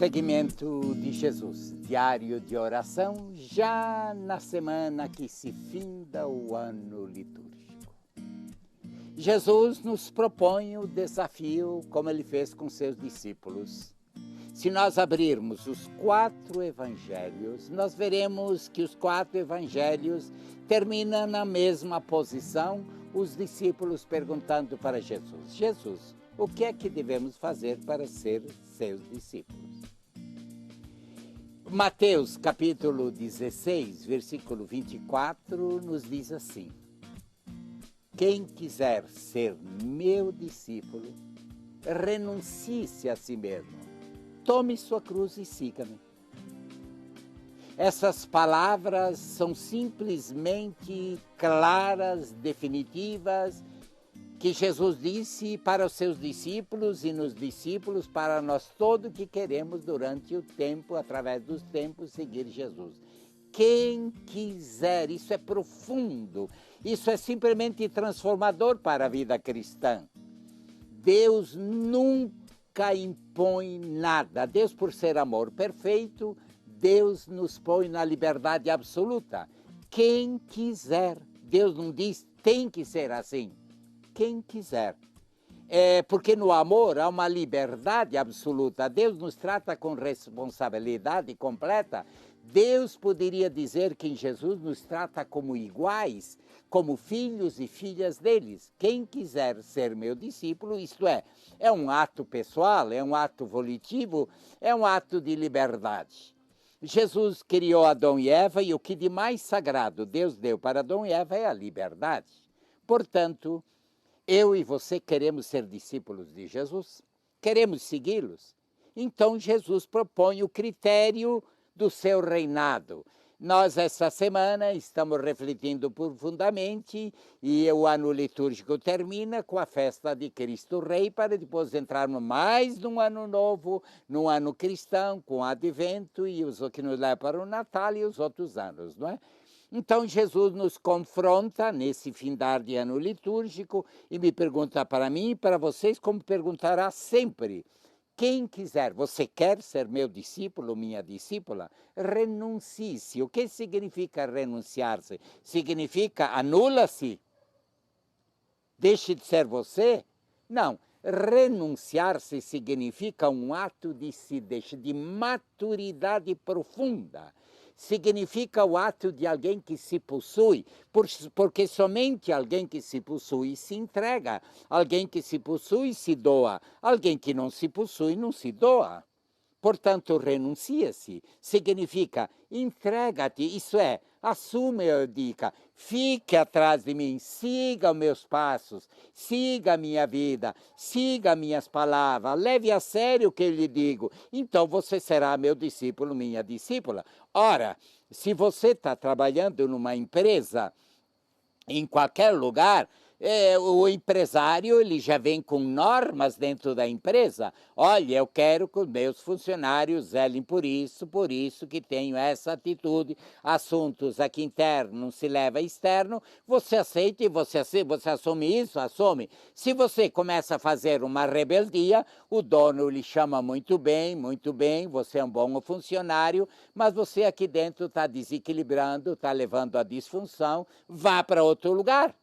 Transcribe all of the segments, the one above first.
Segmento de Jesus, diário de oração, já na semana que se finda o ano litúrgico. Jesus nos propõe o desafio, como ele fez com seus discípulos. Se nós abrirmos os 4 evangelhos, nós veremos que os 4 evangelhos terminam na mesma posição, os discípulos perguntando para Jesus: Jesus, o que é que devemos fazer para ser seus discípulos? Mateus capítulo 16, versículo 24, nos diz assim: quem quiser ser meu discípulo, renuncie-se a si mesmo, tome sua cruz e siga-me. Essas palavras são simplesmente claras, definitivas, que Jesus disse para os seus discípulos e nos discípulos, para nós todos que queremos durante o tempo, através dos tempos, seguir Jesus. Quem quiser, isso é profundo, isso é simplesmente transformador para a vida cristã. Deus nunca impõe nada. Deus, por ser amor perfeito, Deus nos põe na liberdade absoluta. Quem quiser, Deus não diz tem que ser assim. Quem quiser. Porque no amor há uma liberdade absoluta. Deus nos trata com responsabilidade completa. Deus poderia dizer que em Jesus nos trata como iguais, como filhos e filhas deles. Quem quiser ser meu discípulo, isto é um ato pessoal, é um ato volitivo, é um ato de liberdade. Jesus criou Adão e Eva e o que de mais sagrado Deus deu para Adão e Eva é a liberdade. Portanto, eu e você queremos ser discípulos de Jesus? Queremos segui-los? Então Jesus propõe o critério do seu reinado. Nós, essa semana, estamos refletindo profundamente e o ano litúrgico termina com a festa de Cristo Rei, para depois entrarmos mais num ano novo, num ano cristão, com o Advento e os que nos leva para o Natal e os outros anos, não é? Então Jesus nos confronta nesse findar de ano litúrgico e me pergunta para mim e para vocês, como perguntará sempre: quem quiser, você quer ser meu discípulo, minha discípula? Renuncie-se. O que significa renunciar-se? Significa anula-se? Deixe de ser você? Não. Renunciar-se significa um ato de maturidade profunda. Significa o ato de alguém que se possui, porque somente alguém que se possui se entrega, alguém que se possui se doa, alguém que não se possui não se doa. Portanto, renuncia-se, significa entrega-te, isso é, assume a dica, fique atrás de mim, siga os meus passos, siga a minha vida, siga minhas palavras, leve a sério o que eu lhe digo, então você será meu discípulo, minha discípula. Ora, se você está trabalhando numa empresa, em qualquer lugar, o empresário ele já vem com normas dentro da empresa. Olha, eu quero que os meus funcionários zelem por isso que tenho essa atitude. Assuntos aqui internos não se leva a externo. Você aceita e você assume isso? Assume. Se você começa a fazer uma rebeldia, o dono lhe chama muito bem, você é um bom funcionário, mas você aqui dentro está desequilibrando, está levando à disfunção, vá para outro lugar.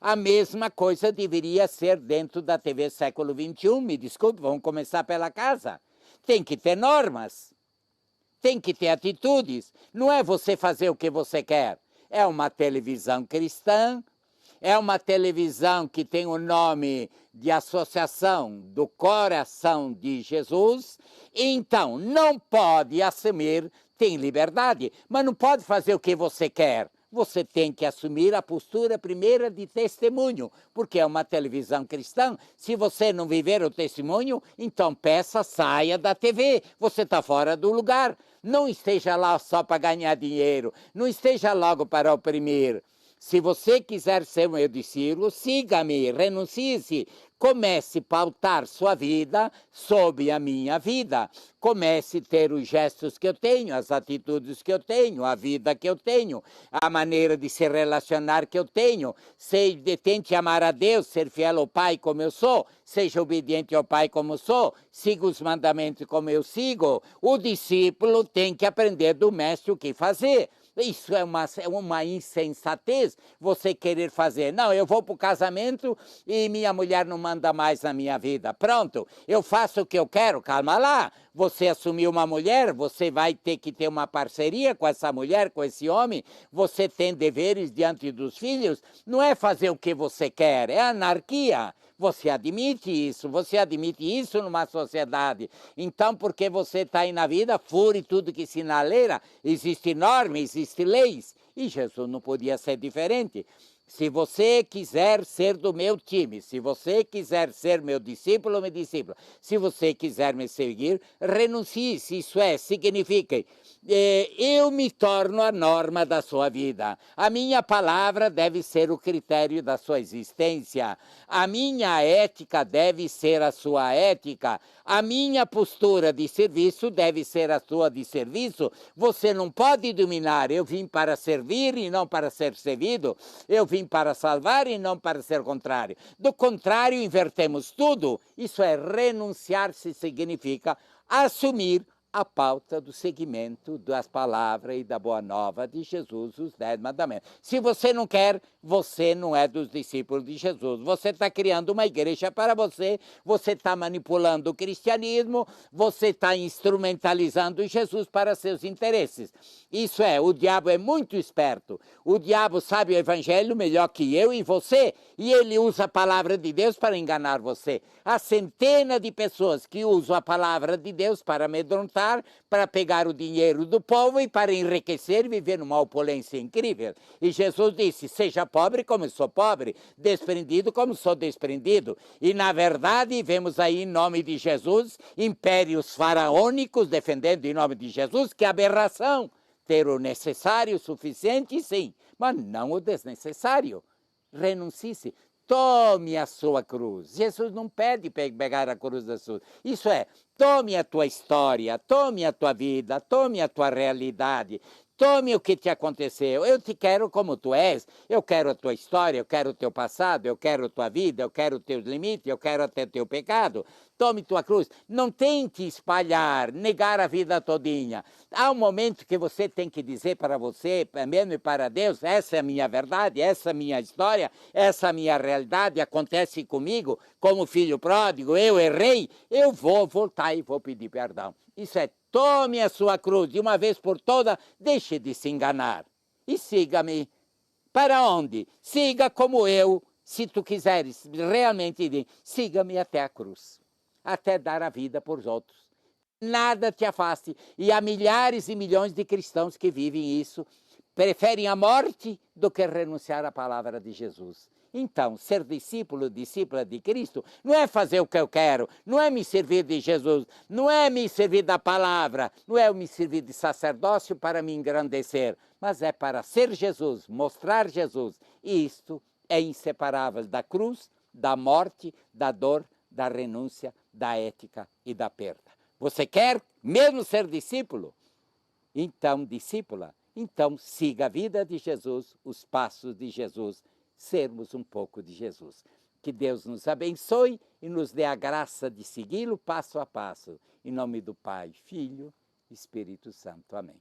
A mesma coisa deveria ser dentro da TV século XXI, me desculpe, vamos começar pela casa. Tem que ter normas, tem que ter atitudes, não é você fazer o que você quer. É uma televisão cristã, é uma televisão que tem o nome de Associação do Coração de Jesus, então não pode assumir, tem liberdade, mas não pode fazer o que você quer. Você tem que assumir a postura primeira de testemunho, porque é uma televisão cristã. Se você não viver o testemunho, então peça, saia da TV. Você está fora do lugar. Não esteja lá só para ganhar dinheiro. Não esteja logo para oprimir. Se você quiser ser meu discípulo, siga-me, renuncie-se, comece a pautar sua vida sob a minha vida. Comece a ter os gestos que eu tenho, as atitudes que eu tenho, a vida que eu tenho, a maneira de se relacionar que eu tenho. Tente amar a Deus, ser fiel ao Pai como eu sou, seja obediente ao Pai como eu sou, siga os mandamentos como eu sigo. O discípulo tem que aprender do mestre o que fazer. Isso é uma insensatez, você querer fazer. Não, eu vou para o casamento e minha mulher não manda mais na minha vida. Pronto, eu faço o que eu quero. Calma lá, você assumiu uma mulher, você vai ter que ter uma parceria com essa mulher, com esse homem. Você tem deveres diante dos filhos. Não é fazer o que você quer, é anarquia. Você admite isso numa sociedade. Então, porque você está aí na vida, fure tudo que sinaleira, existe norma, existe leis. E Jesus não podia ser diferente. Se você quiser ser do meu time, se você quiser ser meu discípulo, minha discípula, se você quiser me seguir, renuncie, isso significa, eu me torno a norma da sua vida. A minha palavra deve ser o critério da sua existência. A minha ética deve ser a sua ética. A minha postura de serviço deve ser a sua de serviço. Você não pode dominar. Eu vim para servir e não para ser servido. Eu vim para salvar e não para ser contrário. Do contrário, invertemos tudo. Isso é renunciar, se significa assumir a pauta do seguimento das palavras e da boa nova de Jesus, os 10 mandamentos. Se você não quer, você não é dos discípulos de Jesus. Você está criando uma igreja para você, você está manipulando o cristianismo, você está instrumentalizando Jesus para seus interesses. Isso o diabo é muito esperto. O diabo sabe o evangelho melhor que eu e você, e ele usa a palavra de Deus para enganar você. Há centenas de pessoas que usam a palavra de Deus para amedrontar, para pegar o dinheiro do povo e para enriquecer e viver numa opulência incrível. E Jesus disse, seja pobre como eu sou pobre, desprendido como sou desprendido. E na verdade, vemos aí em nome de Jesus, impérios faraônicos defendendo em nome de Jesus, que aberração. Ter o necessário, o suficiente, sim, mas não o desnecessário. Renuncie-se. Tome a sua cruz. Jesus não pede pegar a cruz da sua. Isso tome a tua história, tome a tua vida, tome a tua realidade, tome o que te aconteceu. Eu te quero como tu és, eu quero a tua história, eu quero o teu passado, eu quero a tua vida, eu quero os teus limites, eu quero até teu pecado. Tome tua cruz. Não tente espalhar, negar a vida todinha. Há um momento que você tem que dizer para você, mesmo e para Deus, essa é a minha verdade, essa é a minha história, essa é a minha realidade, acontece comigo, como filho pródigo, eu errei, eu vou voltar e vou pedir perdão. Isso tome a sua cruz de uma vez por todas, deixe de se enganar e siga-me. Para onde? Siga como eu, se tu quiseres realmente, siga-me até a cruz, até dar a vida por outros. Nada te afaste. E há milhares e milhões de cristãos que vivem isso, preferem a morte do que renunciar à palavra de Jesus. Então, ser discípulo, discípula de Cristo, não é fazer o que eu quero, não é me servir de Jesus, não é me servir da palavra, não é me servir de sacerdócio para me engrandecer, mas é para ser Jesus, mostrar Jesus. E isto é inseparável da cruz, da morte, da dor, da renúncia, da ética e da perda. Você quer mesmo ser discípulo? Então, discípula, então siga a vida de Jesus, os passos de Jesus, sermos um pouco de Jesus. Que Deus nos abençoe e nos dê a graça de segui-lo passo a passo. Em nome do Pai, Filho e Espírito Santo. Amém.